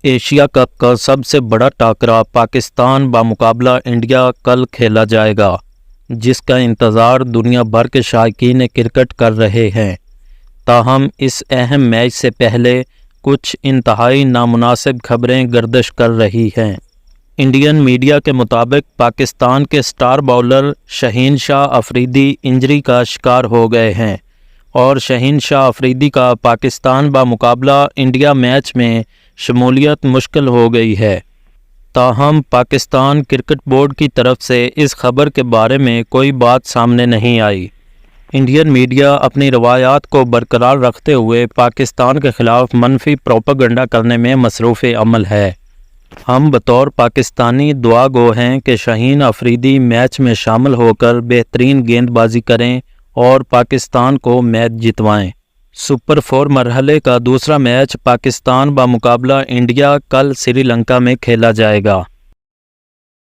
Asia cup का सबसे बड़ा टाकरा पाकिस्तान बामुकाबला इंडिया कल खेला जाएगा, जिसका इंतज़ार दुनिया भर के शायकीन क्रिकेट कर रहे हैं। ताहम इस अहम मैच से पहले कुछ इंतहाई नामुनासिब खबरें गर्दिश कर रही हैं। इंडियन मीडिया के मुताबिक पाकिस्तान के star bowler Shaheen Shah Afridi injury का शिकार हो गए हैं और शहीन शाह अफरीदी का पाकिस्तान बामुकाबला इंडिया मैच में शमूलियत मुश्किल हो गई है। ताहम पाकिस्तान क्रिकेट बोर्ड की तरफ से इस खबर के बारे में कोई बात सामने नहीं आई। इंडियन मीडिया अपनी रवायात को बरकरार रखते हुए पाकिस्तान के ख़िलाफ़ मनफी प्रोपेगेंडा करने में मसरूफ़ अमल है। हम बतौर पाकिस्तानी दुआ गो हैं कि शहीन अफरीदी मैच में शामिल होकर बेहतरीन गेंदबाजी करें और पाकिस्तान को मैच जितवाएं। सुपर 4 मरहले का दूसरा मैच पाकिस्तान बामुकाबला इंडिया कल श्रीलंका में खेला जाएगा।